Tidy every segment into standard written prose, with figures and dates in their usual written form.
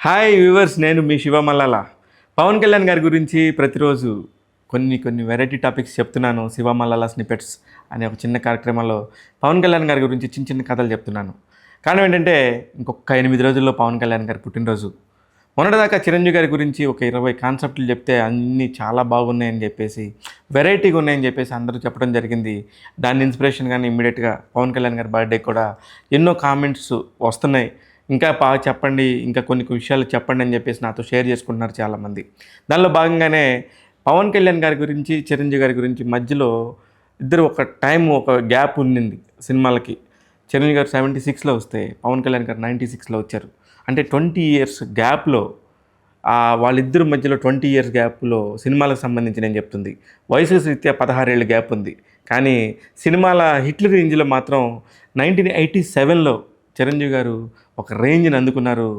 Hi viewers, నేను మీ శివమల్లాల. పవన్ కళ్యాణ్ గారి గురించి ప్రతిరోజు కొన్ని వెరైటీ టాపిక్స్ చెప్తున్నాను. శివమల్లాల స్నిపెట్స్ అనే ఒక చిన్న కార్యక్రమంలో పవన్ కళ్యాణ్ గారి గురించి చిన్న చిన్న కథలు చెప్తున్నాను. కారణం ఏంటంటే ఇంకొక 8 రోజుల్లో పవన్ కళ్యాణ్ గారి పుట్టినరోజు. మొన్నటిదాకా చిరంజీవి గారి గురించి ఒక 20 కాన్సెప్ట్లు చెప్తే అన్నీ చాలా బాగున్నాయని చెప్పేసి, వెరైటీగా ఉన్నాయని చెప్పేసి అందరూ చెప్పడం జరిగింది. దాన్ని ఇన్స్పిరేషన్ కానీ ఇమ్మీడియట్గా పవన్ కళ్యాణ్ గారి బర్త్డే కూడా ఎన్నో కామెంట్స్ వస్తున్నాయి. ఇంకా బాగా చెప్పండి, ఇంకా కొన్ని విషయాలు చెప్పండి అని చెప్పేసి నాతో షేర్ చేసుకుంటున్నారు చాలామంది. దానిలో భాగంగానే పవన్ కళ్యాణ్ గారి గురించి, చిరంజీవి గారి గురించి మధ్యలో ఇద్దరు ఒక గ్యాప్ ఉండింది సినిమాలకి. చిరంజీవి గారు 76లో వస్తే పవన్ కళ్యాణ్ గారు 96లో వచ్చారు. అంటే 20 ఇయర్స్ గ్యాప్లో, వాళ్ళిద్దరి మధ్యలో 20 ఇయర్స్ గ్యాప్లో సినిమాలకు సంబంధించి నేను చెప్తుంది. వయసు రీత్యా 16 ఏళ్ళ గ్యాప్ ఉంది. కానీ సినిమాల హిట్ల రేంజ్లో మాత్రం 1987లో చిరంజీవి గారు ఒక రేంజ్ని అందుకున్నారు.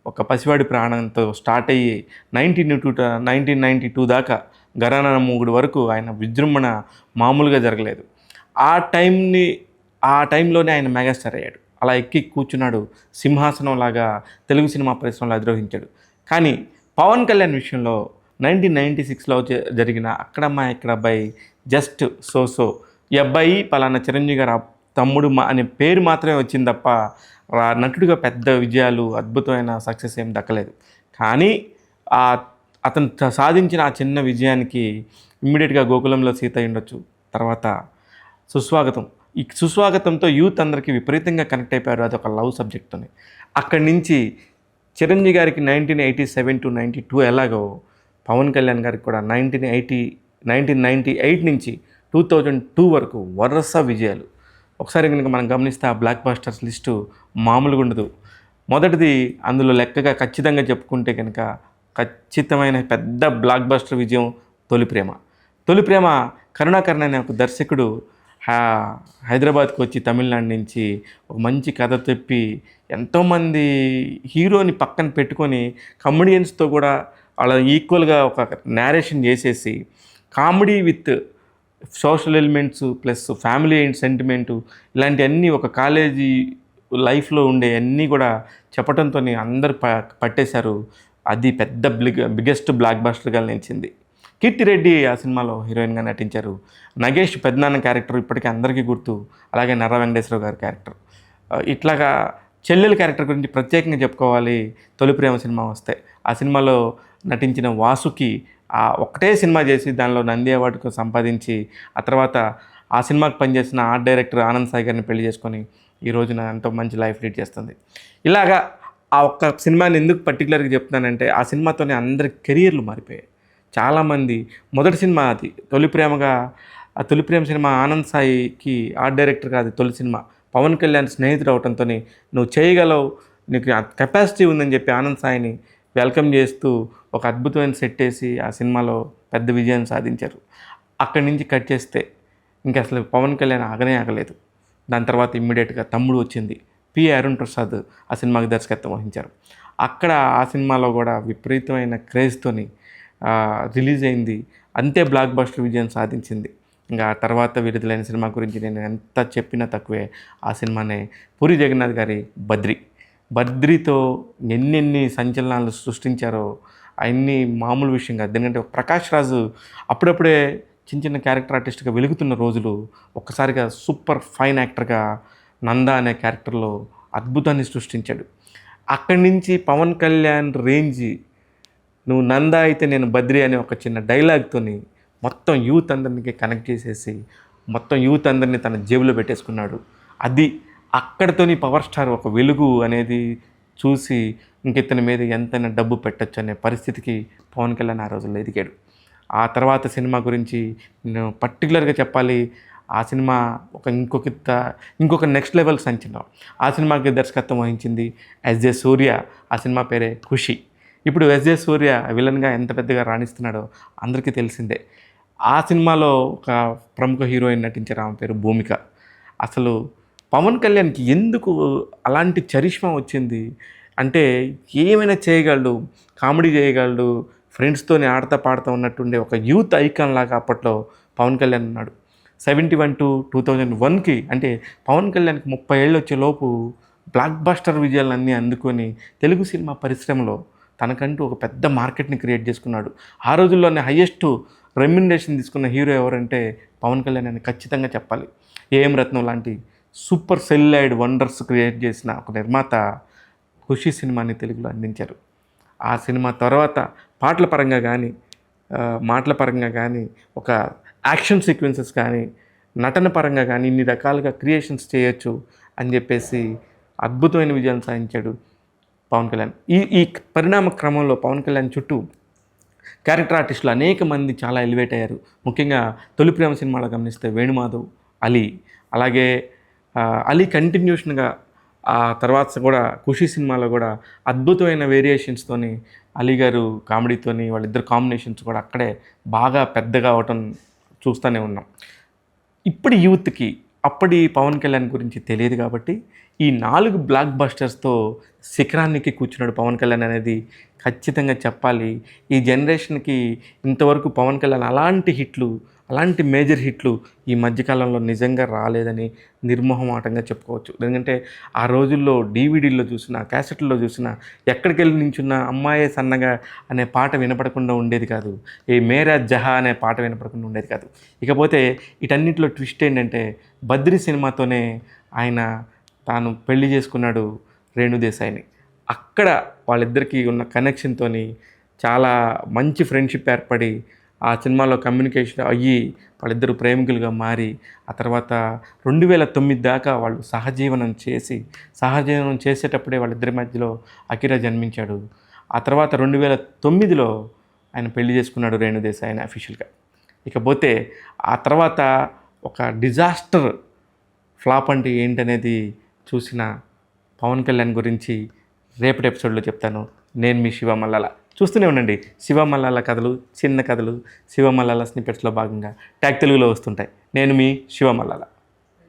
ఒక పసివాడి ప్రాణంతో స్టార్ట్ అయ్యి 1992 దాకా ఘరానా మూగుడు వరకు ఆయన విజృంభణ మామూలుగా జరగలేదు. ఆ టైంలోనే ఆయన మెగాస్టార్ అయ్యాడు. అలా ఎక్కి కూర్చున్నాడు, సింహాసనంలాగా తెలుగు సినిమా పరిశ్రమలో అధిరోహించాడు. కానీ పవన్ కళ్యాణ్ విషయంలో 1996లో జరిగిన అక్కడమ్మా ఇక్కడ అబ్బాయి జస్ట్ సో ఈ అబ్బాయి పలానా చిరంజీవి గారు తమ్ముడు అనే పేరు మాత్రమే వచ్చింది తప్ప నటుడిగా పెద్ద విజయాలు, అద్భుతమైన సక్సెస్ ఏం దక్కలేదు. కానీ అతను సాధించిన ఆ చిన్న విజయానికి ఇమ్మీడియట్గా గోకులంలో సీత ఉండొచ్చు, తర్వాత ఈ సుస్వాగతంతో యూత్ అందరికీ విపరీతంగా కనెక్ట్ అయిపోయారు. అదొక లవ్ సబ్జెక్ట్తోని. అక్కడి నుంచి చిరంజీవి గారికి 1987 to 92 ఎలాగో పవన్ కళ్యాణ్ గారికి కూడా 1998 నుంచి 2002 వరకు వరుస విజయాలు. ఒకసారి కనుక మనం గమనిస్తే ఆ బ్లాక్ బస్టర్స్ లిస్టు మామూలుగా ఉండదు. మొదటిది అందులో లెక్కగా ఖచ్చితంగా చెప్పుకుంటే కనుక ఖచ్చితమైన పెద్ద బ్లాక్ బస్టర్ విజయం తొలి ప్రేమ కరుణాకరన్ అనే ఒక దర్శకుడు హైదరాబాద్కి వచ్చి తమిళనాడు నుంచి ఒక మంచి కథ తెప్పి ఎంతోమంది హీరోని పక్కన పెట్టుకొని కమెడియన్స్తో కూడా అలా ఈక్వల్గా ఒక నేరేషన్ చేసేసి comedy with social elements plus family sentiment ఇలాంటివన్నీ ఒక కాలేజీ లైఫ్లో ఉండే అన్నీ కూడా చెప్పడంతో అందరు పట్టేశారు. అది పెద్ద బిగ్గెస్ట్ బ్లాక్ బస్టర్గా నిలిచింది. కీర్తిరెడ్డి ఆ సినిమాలో హీరోయిన్గా నటించారు. నగేష్ పెద్దనాన్న క్యారెక్టర్ ఇప్పటికీ అందరికీ గుర్తు. అలాగే నర్ర వెంకటేశ్వర గారి క్యారెక్టర్. ఇట్లాగా చెల్లెల క్యారెక్టర్ గురించి ప్రత్యేకంగా చెప్పుకోవాలి. తొలి ప్రేమ సినిమా వస్తే ఆ సినిమాలో నటించిన వాసుకి ఒకటే సినిమా చేసి దానిలో నంది అవార్డుకు సంపాదించి ఆ తర్వాత ఆ సినిమాకి పనిచేసిన ఆర్ట్ డైరెక్టర్ ఆనంద్ సాయి గారిని పెళ్లి చేసుకొని ఈ రోజున ఎంతో మంచి లైఫ్ లీడ్ చేస్తుంది. ఇలాగా ఆ ఒక్క సినిమాని ఎందుకు పర్టికులర్గా చెప్తున్నానంటే ఆ సినిమాతోనే అందరి కెరియర్లు మారిపోయాయి. చాలామంది మొదటి సినిమా అది తొలి ప్రేమ సినిమా ఆనంద్ సాయికి ఆర్ట్ డైరెక్టర్ కాదు, తొలి సినిమా పవన్ కళ్యాణ్ స్నేహితుడు అవడంతో నువ్వు చేయగలవు, నీకు కెపాసిటీ ఉందని చెప్పి ఆనంద్ సాయిని వెల్కమ్ చేస్తూ ఒక అద్భుతమైన సెట్ వేసి ఆ సినిమాలో పెద్ద విజయం సాధించారు. అక్కడి నుంచి కట్ చేస్తే ఇంకా అసలు పవన్ కళ్యాణ్ ఆగలేదు. దాని తర్వాత ఇమ్మీడియట్గా తమ్ముడు వచ్చింది. అరుణ్ ప్రసాద్ ఆ సినిమాకి దర్శకత్వం వహించారు. అక్కడ ఆ సినిమాలో కూడా విపరీతమైన క్రేజ్తోని రిలీజ్ అయింది. అంతే బ్లాక్ బస్టర్ విజయం సాధించింది. ఇంకా తర్వాత విడుదలైన సినిమా గురించి నేను ఎంత చెప్పినా తక్కువే. ఆ సినిమానే పూరి జగన్నాథ్ గారి బద్రీతో ఎన్నెన్ని సంచలనాలు సృష్టించారో అవన్నీ మామూలు విషయం కాదు. ఎందుకంటే ప్రకాష్ రాజు అప్పుడప్పుడే చిన్న క్యారెక్టర్ ఆర్టిస్ట్గా వెలుగుతున్న రోజులు ఒక్కసారిగా సూపర్ ఫైన్ యాక్టర్గా నందా అనే క్యారెక్టర్లో అద్భుతాన్ని సృష్టించాడు. అక్కడి నుంచి పవన్ కళ్యాణ్ రేంజ్, నువ్వు నందా అయితే నేను బద్రి అనే ఒక చిన్న డైలాగ్తోని మొత్తం యూత్ అందరినీ కనెక్ట్ చేసేసి మొత్తం యూత్ అందరినీ తన జేబులో పెట్టేసుకున్నాడు. అది అక్కడితోని పవర్ స్టార్ ఒక వెలుగు అనేది చూసి ఇంకెత్తని మీద ఎంతైనా డబ్బు పెట్టచ్చు అనే పరిస్థితికి పవన్ కళ్యాణ్ ఆ రోజుల్లో ఎదిగాడు. ఆ తర్వాత సినిమా గురించి నేను పర్టికులర్గా చెప్పాలి. ఆ సినిమా ఇంకొక నెక్స్ట్ లెవెల్ సంచలనం. ఆ సినిమాకి దర్శకత్వం వహించింది ఎస్జే సూర్య. ఆ సినిమా పేరే ఖుషి. ఇప్పుడు ఎస్జే సూర్య విలన్గా ఎంత పెద్దగా రాణిస్తున్నాడో అందరికీ తెలిసిందే. ఆ సినిమాలో ఒక ప్రముఖ హీరోయిన్ నటించారు, ఆమె పేరు భూమిక. అసలు పవన్ కళ్యాణ్కి ఎందుకు అలాంటి చరిష్మా వచ్చింది అంటే ఏమైనా చేయగలడు, కామెడీ చేయగలడు, ఫ్రెండ్స్తోని ఆడతా పాడుతూ ఉన్నట్టుండే ఒక యూత్ ఐకాన్ లాగా అప్పట్లో పవన్ కళ్యాణ్ ఉన్నాడు. 71 to 2001కి అంటే పవన్ కళ్యాణ్కి 30 ఏళ్ళు వచ్చేలోపు బ్లాక్ బస్టర్ విజయాలన్నీ అందుకొని తెలుగు సినిమా పరిశ్రమలో తనకంటూ ఒక పెద్ద మార్కెట్ని క్రియేట్ చేసుకున్నాడు. ఆ రోజుల్లోనే హైయెస్ట్ రెమ్యునరేషన్ తీసుకున్న హీరో ఎవరంటే పవన్ కళ్యాణ్ అని ఖచ్చితంగా చెప్పాలి. ఏఎం రత్నం లాంటి సూపర్ సెల్లాయిడ్ వండర్స్ క్రియేట్ చేసిన ఒక నిర్మాత ఖుషి సినిమాని తెలుగులో అందించారు. ఆ సినిమా తర్వాత పాటల పరంగా కానీ, మాటల పరంగా కానీ, ఒక యాక్షన్ సీక్వెన్సెస్ కానీ, నటన పరంగా కానీ ఇన్ని రకాలుగా క్రియేషన్స్ చేయొచ్చు అని చెప్పేసి అద్భుతమైన విజయాన్ని సాధించాడు పవన్ కళ్యాణ్. ఈ పరిణామ క్రమంలో పవన్ కళ్యాణ్ చుట్టూ క్యారెక్టర్ ఆర్టిస్టులు అనేక మంది చాలా ఎలివేట్ అయ్యారు. ముఖ్యంగా తొలి ప్రేమ సినిమాలో గమనిస్తే వేణుమాధవ్, అలీ, అలాగే అలీ కంటిన్యూషన్గా ఆ తర్వాత కూడా ఖుషి సినిమాలో కూడా అద్భుతమైన వేరియేషన్స్తోని అలీ గారు కామెడీతోని వాళ్ళిద్దరు కాంబినేషన్స్ కూడా అక్కడే బాగా పెద్దగా అవటం చూస్తూనే ఉన్నాం. ఇప్పటి యూత్కి అప్పటి పవన్ కళ్యాణ్ గురించి తెలియదు కాబట్టి ఈ 4 బ్లాక్ బస్టర్స్తో శిఖరానికి కూర్చున్నాడు పవన్ కళ్యాణ్ అనేది ఖచ్చితంగా చెప్పాలి. ఈ జనరేషన్కి ఇంతవరకు పవన్ కళ్యాణ్ అలాంటి మేజర్ హిట్లు ఈ మధ్యకాలంలో నిజంగా రాలేదని నిర్మోహమాటంగా చెప్పుకోవచ్చు. ఎందుకంటే ఆ రోజుల్లో డీవీడీల్లో చూసినా, క్యాసెట్లో చూసినా, ఎక్కడికి వెళ్ళి నించున్న అమ్మాయే సన్నగా అనే పాట వినపడకుండా ఉండేది కాదు. ఏ మేరా జహా అనే పాట వినపడకుండా ఉండేది కాదు. ఇకపోతే వీటన్నిటిలో ట్విస్ట్ ఏంటంటే బద్రీ సినిమాతోనే ఆయన తాను పెళ్లి చేసుకున్నాడు రేణు దేశాయిని. అక్కడ వాళ్ళిద్దరికీ ఉన్న కనెక్షన్తోని చాలా మంచి ఫ్రెండ్షిప్ ఏర్పడి ఆ సినిమాలో కమ్యూనికేషన్ అయ్యి వాళ్ళిద్దరు ప్రేమికులుగా మారి ఆ తర్వాత 2009 దాకా వాళ్ళు సహజీవనం చేసేటప్పుడే వాళ్ళిద్దరి మధ్యలో అకిరా జన్మించాడు. ఆ తర్వాత 2009లో ఆయన పెళ్లి చేసుకున్నాడు రేణు దేశాయిని అఫీషియల్గా. ఇకపోతే ఆ తర్వాత ఒక డిజాస్టర్ ఫ్లాప్ అంటే ఏంటనేది చూసిన పవన్ కళ్యాణ్ గురించి రేపటి ఎపిసోడ్లో చెప్తాను. నేను మీ శివ మల్లాల. చూస్తూనే ఉండండి శివ మల్లాల కథలు, చిన్న కథలు శివ మల్లాల స్నిపెట్స్లో భాగంగా ట్యాగ్ తెలుగులో వస్తుంటాయి. నేను మీ శివ మల్లాల.